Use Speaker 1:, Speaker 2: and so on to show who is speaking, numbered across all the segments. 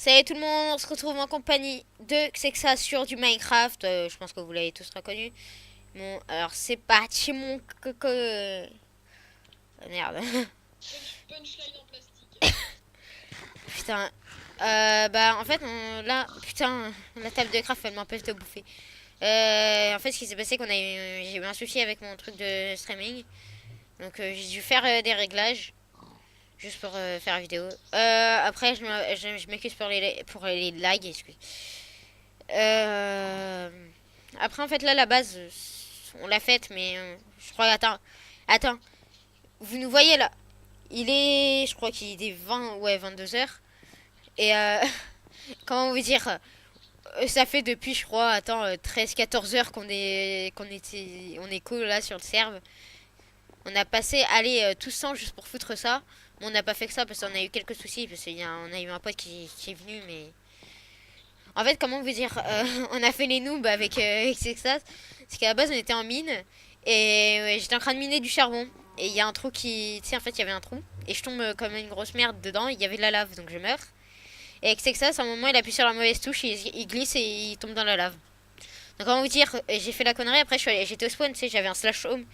Speaker 1: Salut tout le monde, on se retrouve en compagnie de Xexa sur du Minecraft. Je pense que vous l'avez tous reconnu. Bon, alors c'est parti mon coco. Merde.
Speaker 2: Punchline en plastique.
Speaker 1: Putain. Bah en fait, là, putain, la table de craft elle m'empêche de bouffer. En fait, ce qui s'est passé, j'ai eu un souci avec mon truc de streaming. Donc j'ai dû faire des réglages. Juste pour faire la vidéo. Après, je m'excuse pour les lags. Excuse. Euh, Après, en fait, là, la base, on l'a faite, mais je crois. Attends. Vous nous voyez là. Je crois qu'il est 20, ouais, 22 heures. Et comment vous dire, ça fait depuis, je crois, 13-14 heures on est cool là sur le serve. On a passé, allez, tout sans juste pour foutre ça. Mais on n'a pas fait que ça parce qu'on a eu quelques soucis. Parce qu'on a eu un pote qui est venu, mais en fait, comment vous dire, on a fait les noobs avec Sexas. Parce qu'à la base, on était en mine. Et ouais, j'étais en train de miner du charbon. Et il y a un trou qui. Tu sais, en fait, il y avait un trou. Et je tombe comme une grosse merde dedans. Il y avait de la lave, donc je meurs. Et avec Sexas, à un moment, il appuie sur la mauvaise touche. Il glisse et il tombe dans la lave. Donc, comment vous dire, j'ai fait la connerie. Après, j'étais au spawn, tu sais, j'avais un slash home.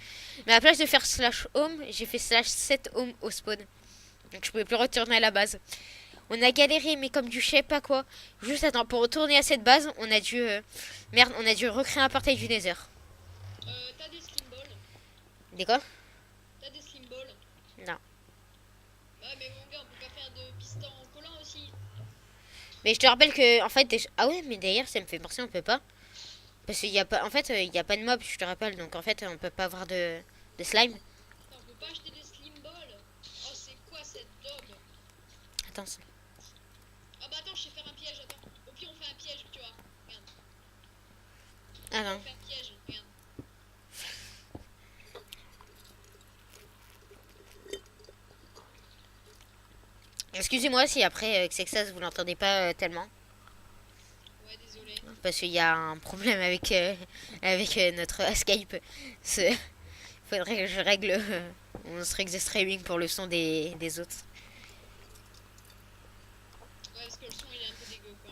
Speaker 1: Mais à la place de faire slash home, j'ai fait slash set home au spawn. Donc, je pouvais plus retourner à la base. On a galéré, mais comme du je sais pas quoi. Juste attends, pour retourner à cette base, on a dû. Merde, on a dû recréer un portail du Nether.
Speaker 2: T'as des slim balls?
Speaker 1: Des quoi?
Speaker 2: T'as des slim balls?
Speaker 1: Non.
Speaker 2: Bah, mais mon gars, on peut pas faire de piston en collant aussi.
Speaker 1: Mais je te rappelle que, en fait, ah ouais, mais d'ailleurs, ça me fait penser, on peut pas. Parce qu'il y a pas. En fait, il y a pas de mob, je te rappelle. Donc en fait, on peut pas avoir de slime.
Speaker 2: Attends, on peut pas acheter des slim balls? Oh, c'est quoi cette daube?
Speaker 1: Attends.
Speaker 2: Ah, bah, attends, je sais faire un piège, attends. Au pire, on fait un piège, tu vois. Regarde.
Speaker 1: Ah
Speaker 2: Viens,
Speaker 1: non.
Speaker 2: on fait un piège, regarde.
Speaker 1: Excusez-moi si après, que c'est que ça, vous l'entendez pas tellement.
Speaker 2: Ouais, désolé.
Speaker 1: Parce qu'il y a un problème avec notre Skype. Faudrait que je règle mon strict de streaming pour le son des autres.
Speaker 2: Ouais, parce que le son, il est un peu dégueu quand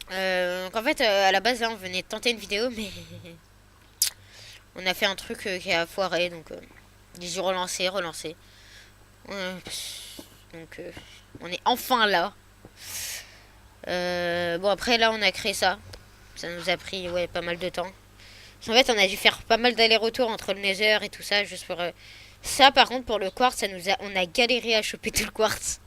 Speaker 2: même.
Speaker 1: Donc en fait, à la base, là, on venait de tenter une vidéo, mais on a fait un truc qui a foiré, donc j'ai dû relancer. Euh, donc on est enfin là. Bon après là, on a créé ça. Ça nous a pris ouais pas mal de temps. En fait, on a dû faire pas mal d'allers-retours entre le Nether et tout ça, juste pour ça. Par contre, pour le quartz, on a galéré à choper tout le quartz.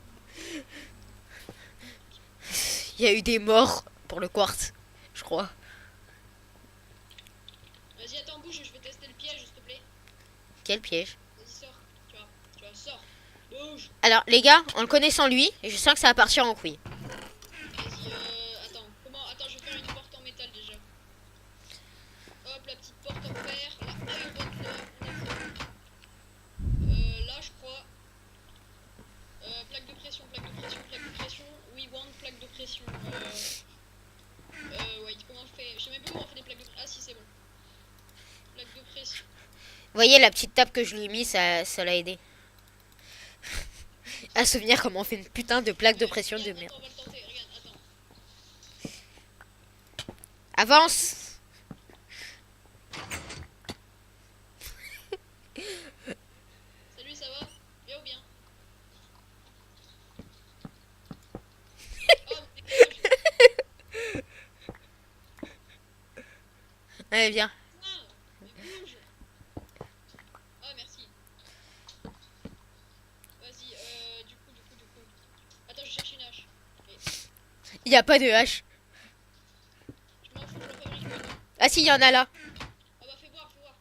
Speaker 1: Il y a eu des morts pour le quartz, je crois.
Speaker 2: Vas-y, attends, bouge, je vais tester le piège, s'il te plaît.
Speaker 1: Quel piège.
Speaker 2: Vas-y, sors. Tu vois, sors. Bouge.
Speaker 1: Alors les gars, en le connaissant lui, je sens que ça va partir en couille.
Speaker 2: Vas-y, attends. Comment? Attends, je vais faire une porte en métal déjà. Hop, la petite porte en fer. Là, là, je crois. Plaque de pression, plaque de pression, plaque de pression. We want plaque de pression. Ouais, comment on fait? Je sais même plus comment on fait des plaques de pression. Ah, si, c'est bon. Plaque de pression.
Speaker 1: Vous voyez la petite tape que je lui ai mis, ça l'a aidé à se souvenir comment on fait une putain de plaque de
Speaker 2: Ouais,
Speaker 1: pression de
Speaker 2: regarde,
Speaker 1: merde.
Speaker 2: attends, on va le tenter. Regarde, attends.
Speaker 1: Avance.
Speaker 2: Salut, ça va? Bien ou bien? Oh, mais dégage!
Speaker 1: Allez viens.
Speaker 2: Ah, mais bouge! Ah, merci. Vas-y, du coup. Attends, je cherche une hache. Et
Speaker 1: Il y a pas de hache.
Speaker 2: je m'en fous, j'en fabrique une.
Speaker 1: Ah si, il y en a là.
Speaker 2: Ah bah, fais voir, fais voir.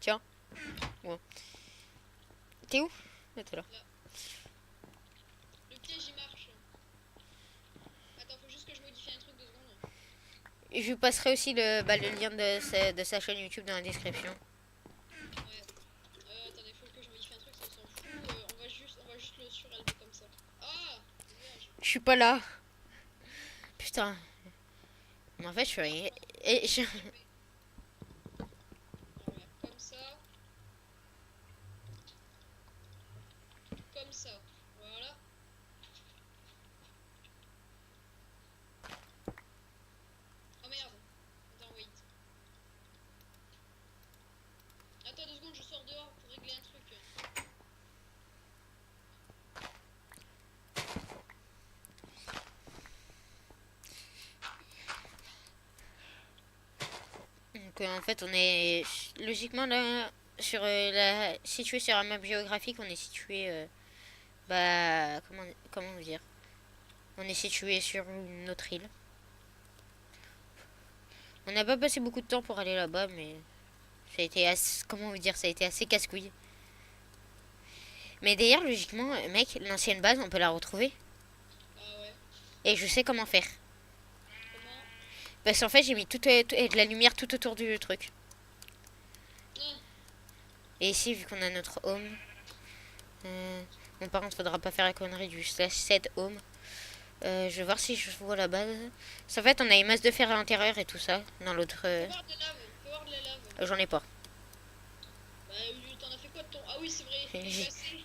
Speaker 1: Tiens. Bon. T'es où? Ah, t'es là.
Speaker 2: Là. Le piège, il marche. Attends, faut juste que je modifie un truc 2 secondes.
Speaker 1: Je vous passerai aussi le lien de sa chaîne YouTube dans la description.
Speaker 2: Ouais. Attendez, faut que je modifie un truc, ça s'en fout. On va juste le surélever comme ça. Ah! Dégage.
Speaker 1: Je suis pas là. Putain. Mais en fait, je suis rien. Et
Speaker 2: Alors, regarde, comme ça, voilà.
Speaker 1: Donc en fait on est logiquement là sur situé sur un map géographique, on est situé bah comment vous dire, on est situé sur une autre île. On n'a pas passé beaucoup de temps pour aller là-bas, mais ça a été assez, comment vous dire, ça a été assez casse-couille. Mais d'ailleurs logiquement mec, l'ancienne base on peut la retrouver
Speaker 2: Ah ouais.
Speaker 1: et je sais comment faire.
Speaker 2: Comment?
Speaker 1: Parce qu'en fait j'ai mis de la lumière tout autour du truc.
Speaker 2: Non.
Speaker 1: Et ici vu qu'on a notre home, bon par contre faudra pas faire la connerie du slash set home. Je vais voir si je vois la base. Parce qu'en fait, on a une masse de fer à l'intérieur et tout ça. Dans l'autre.
Speaker 2: Fais voir de la lave. Fais voir de la lave.
Speaker 1: J'en ai pas.
Speaker 2: Bah, t'en as fait quoi de ton. Ah oui, c'est vrai. Il est passé.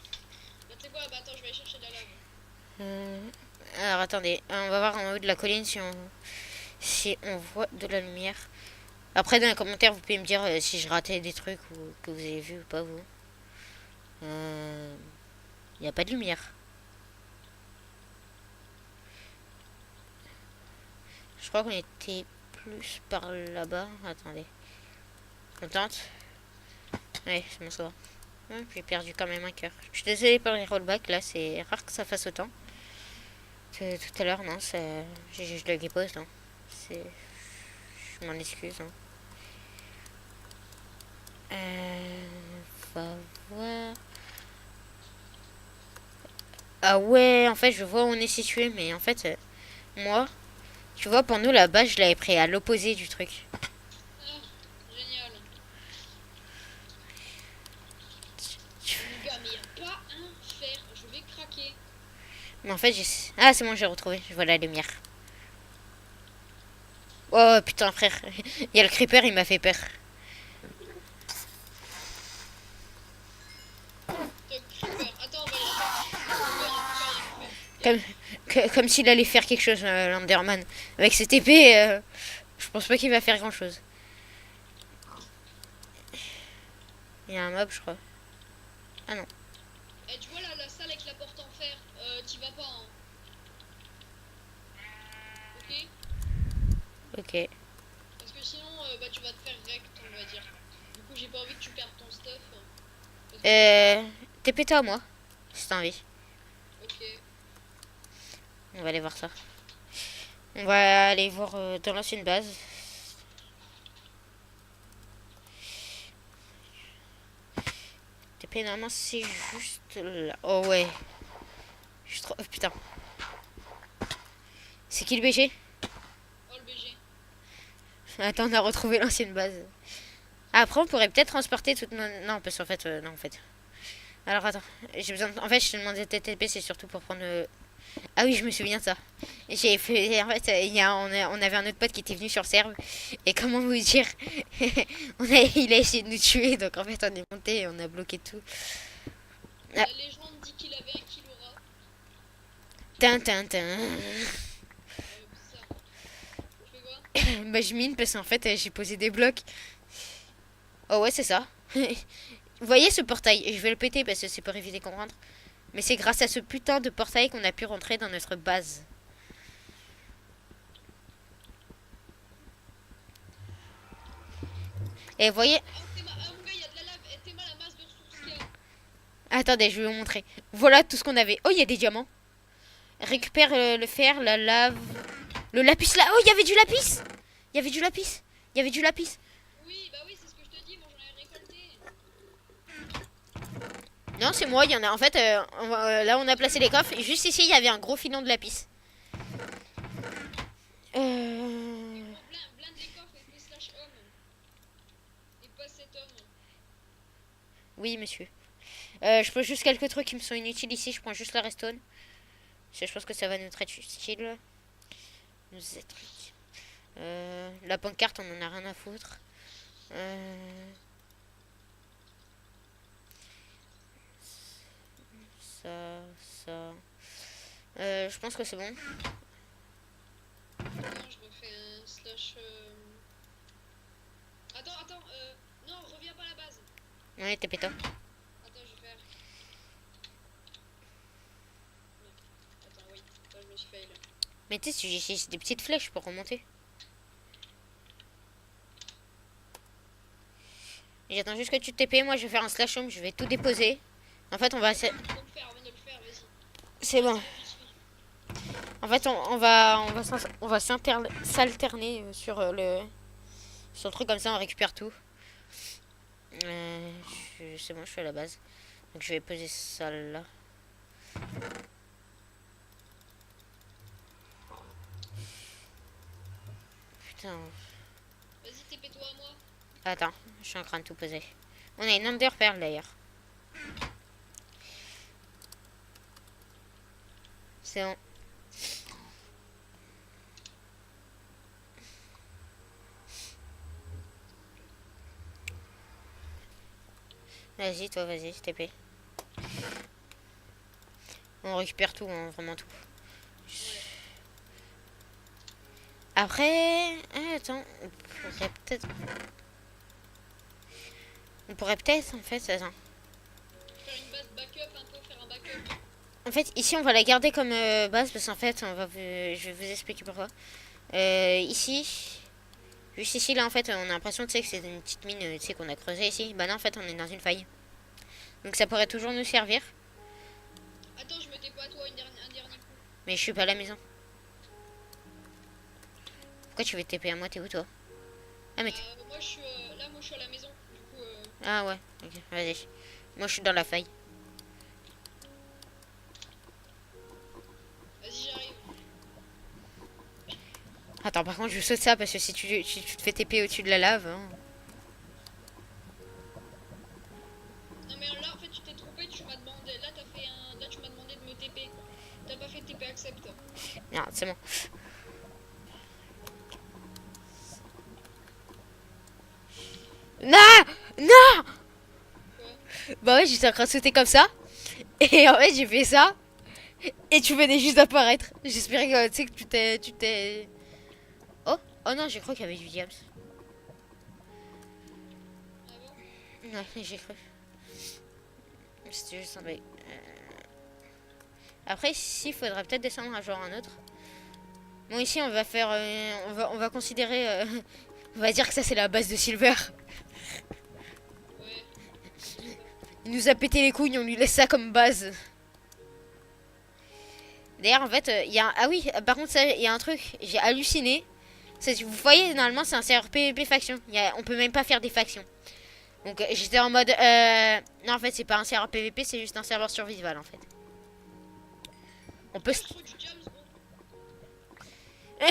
Speaker 2: Bah, tu sais quoi? Bah, attends, je vais aller chercher de la lave.
Speaker 1: Alors attendez, on va voir en haut de la colline si on voit de la lumière. Après, dans les commentaires, vous pouvez me dire si je ratais des trucs ou que vous avez vu ou pas, vous. Il n'y a pas de lumière. Je crois qu'on était plus par là-bas. Attendez. On tente. Ouais, c'est bon, ça va. J'ai perdu quand même un cœur. Je suis désolée pour les rollbacks, là, c'est rare que ça fasse autant. Tout à l'heure, non, j'ai juste le pause, non. C'est... Je m'en excuse. Hein. Va voir... Ah ouais, en fait, je vois où on est situé, mais en fait, moi, tu vois, pour nous, la base, je l'avais pris à l'opposé du truc.
Speaker 2: Ah, génial. Les gars, mais y a pas un fer. Je vais craquer.
Speaker 1: Mais en fait, j'ai... Ah, c'est bon, j'ai retrouvé. Je vois la lumière. Oh putain, frère. Il y a le creeper, il m'a fait peur.
Speaker 2: Creeper. Attends, on va aller chercher.
Speaker 1: Comme, comme s'il allait faire quelque chose, l'Enderman. Avec cette épée, je pense pas qu'il va faire grand chose. Il y a un mob, je crois. Ah non.
Speaker 2: Eh, tu vois là, la salle avec la porte en fer. T'y vas pas, hein. Ok?
Speaker 1: Ok.
Speaker 2: Parce que sinon, bah, tu vas te faire wreck, on va dire. Du coup, j'ai pas envie que tu perdes ton stuff. Parce que...
Speaker 1: T'es pété à moi, si t'as envie.
Speaker 2: Ok.
Speaker 1: On va aller voir ça. On va aller voir dans l'ancienne base. TP, normalement, c'est juste là. Oh ouais. Oh, putain. C'est qui le BG?
Speaker 2: Oh, le BG.
Speaker 1: Attends, on a retrouvé l'ancienne base. Après, on pourrait peut-être transporter toute nos... Non, parce qu'en fait, non, en fait. Alors, attends. J'ai besoin de... En fait, je te demandais TTP, c'est surtout pour prendre... Ah oui, je me souviens de ça. J'ai fait... En fait, on avait un autre pote qui était venu sur serve. Et comment vous dire il a essayé de nous tuer. Donc, en fait, on est monté et on a bloqué tout.
Speaker 2: La légende dit qu'il avait un kill aura.
Speaker 1: Tintin.
Speaker 2: Bizarre. Je fais quoi?
Speaker 1: Bah, je mine parce qu'en fait, j'ai posé des blocs. Oh ouais, c'est ça. Vous voyez ce portail? Je vais le péter parce que c'est pour éviter qu'on rentre. Mais c'est grâce à ce putain de portail qu'on a pu rentrer dans notre base. Et vous voyez...
Speaker 2: Ah, Théma, ah, mon gars, il y a de la lave. Eh, Théma, la masse de ressources qu'il y a.
Speaker 1: Attendez, je vais vous montrer. Voilà tout ce qu'on avait. Oh, il y a des diamants. Récupère le fer, la lave... Le lapis là. Oh, il y avait du lapis. Il y avait du lapis. Il y avait du lapis.
Speaker 2: Oui, bah oui, c'est ce que je te dis. Moi, j'en ai récolté.
Speaker 1: Non, c'est moi, il y en a. En fait, là, on a placé les coffres. Et juste ici, il y avait un gros filon de lapis.
Speaker 2: Blinde les coffres avec le slash homme. Et pas cet homme.
Speaker 1: Oui, monsieur. Je pose juste quelques trucs qui me sont inutiles ici. Je prends juste la redstone. Parce que je pense que ça va nous être utile. Nous être utile. La pancarte, on en a rien à foutre. Ça. Je pense que c'est bon.
Speaker 2: Attends, je refais un slash. Attends, non, reviens pas à la base.
Speaker 1: Ouais, t'es pétant.
Speaker 2: Attends, je vais faire. Non. Attends, oui. Attends, je me suis fail.
Speaker 1: Mais tu sais, j'utilise des petites flèches pour remonter. J'attends juste que tu te TP. Moi, je vais faire un slash home. Je vais tout déposer. En fait, on va...
Speaker 2: Faut le faire avant de le faire, vas-y.
Speaker 1: C'est bon. En fait, on va s'alterner sur le truc comme ça. On récupère tout. C'est bon, je suis à la base. Donc, je vais poser ça là. Putain.
Speaker 2: Vas-y, TP-toi à moi.
Speaker 1: Attends, je suis en train de tout poser. On a une underpearl d'ailleurs. C'est bon. Vas-y, toi, vas-y, TP. On récupère tout, hein, vraiment tout. Après... Ah, attends, on pourrait peut-être, en fait, attends.
Speaker 2: Faire une base backup un peu, faire un backup.
Speaker 1: En fait, ici, on va la garder comme base, parce qu'en fait, je vais vous expliquer pourquoi. Ici... Juste ici, là, en fait, on a l'impression, tu sais, que c'est une petite mine, tu sais, qu'on a creusée ici. Bah non, en fait, on est dans une faille. Donc ça pourrait toujours nous servir.
Speaker 2: Attends, je me TP à toi un dernier coup.
Speaker 1: Mais je suis pas à la maison. Pourquoi tu veux te TP à moi? T'es où, toi? Ah, mais
Speaker 2: Moi, je suis là, moi, je suis à la maison. Du coup,
Speaker 1: ah ouais, ok, vas-y. Moi, je suis dans la faille.
Speaker 2: vas-y, j'arrive.
Speaker 1: Attends, par contre, je saute ça parce que si tu te fais TP au-dessus de la lave... Hein.
Speaker 2: Non, mais là, en fait, tu t'es trompé, tu m'as demandé. Là, là, tu m'as demandé de me TP. T'as pas fait TP accept.
Speaker 1: Non, c'est bon. Non! Non!
Speaker 2: Quoi?
Speaker 1: Bah ouais, j'étais en train de sauter comme ça. Et en fait, j'ai fait ça. Et tu venais juste d'apparaître. J'espérais que tu sais que tu t'es... Oh! Oh non, j'ai cru qu'il y avait du diable.
Speaker 2: Ah bon?
Speaker 1: Ouais, j'ai cru. C'était juste un bug. Après, ici, il faudrait peut-être descendre un jour un autre. Bon, ici, on va faire... on va considérer... on va dire que ça, c'est la base de Silver.
Speaker 2: Ouais.
Speaker 1: Il nous a pété les couilles, on lui laisse ça comme base. D'ailleurs, en fait, il y a... Ah oui, par contre, il y a un truc. J'ai halluciné. Vous voyez, normalement, c'est un serveur PvP faction. On peut même pas faire des factions. Donc, j'étais en mode... Non, en fait, c'est pas un serveur PvP, c'est juste un serveur survival, en fait. On peut...
Speaker 2: Je trouve du jams, gros. Mais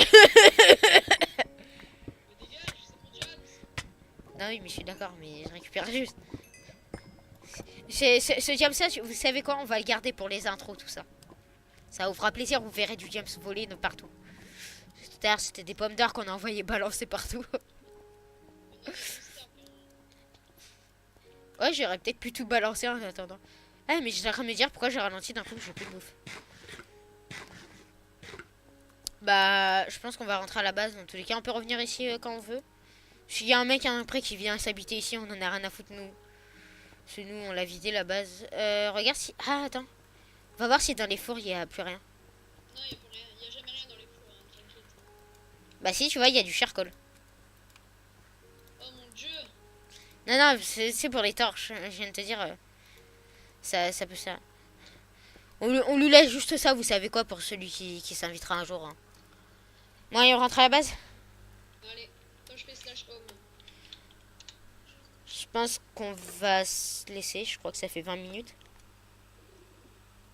Speaker 2: dégage, c'est mon jams.
Speaker 1: Non, oui, mais je suis d'accord, mais je récupère juste. Ce James ça, vous savez quoi? On va le garder pour les intros, tout ça. Ça vous fera plaisir, vous verrez du James voler de partout. Tout à l'heure, c'était des pommes d'or qu'on a envoyé balancer partout. Ouais, j'aurais peut-être pu tout balancer en attendant. Ah, mais j'étais en train de me dire pourquoi j'ai ralenti d'un coup, j'ai plus de bouffe. Bah, je pense qu'on va rentrer à la base. Dans tous les cas, on peut revenir ici quand on veut. S'il y a un mec après qui vient s'habiter ici, on en a rien à foutre, nous. C'est nous, on l'a vidé la base. Regarde si... Ah, attends. On va voir si dans les fours, il n'y a plus rien.
Speaker 2: Non, il y a jamais rien dans les fours, hein, t'inquiète.
Speaker 1: Bah si, tu vois, il y a du charcoal.
Speaker 2: Oh mon dieu.
Speaker 1: Non, non, c'est pour les torches. Je viens de te dire... ça peut ça. On lui laisse juste ça, vous savez quoi, pour celui qui s'invitera un jour. Hein. Bon, allez, on rentre à la base.
Speaker 2: Allez, attends, je fais slash home.
Speaker 1: Je pense qu'on va se laisser. Je crois que ça fait 20 minutes.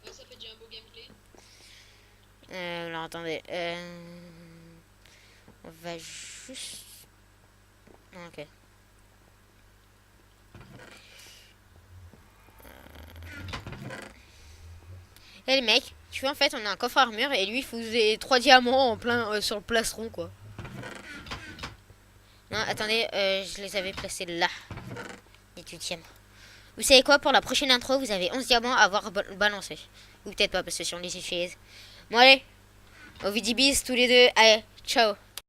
Speaker 2: Ouais, ça fait déjà un beau gameplay.
Speaker 1: Alors, attendez. On va juste... Ah, ok. Et les mecs, tu vois, en fait, on a un coffre armure et lui, il faisait 3 diamants en plein sur le plastron, quoi. Non, attendez, je les avais placés là. Les 8e. Vous savez quoi, pour la prochaine intro, vous avez 11 diamants à avoir balancé. Ou peut-être pas, parce que si on les utilise. Bon, allez. Au vidibis tous les deux. Allez, ciao.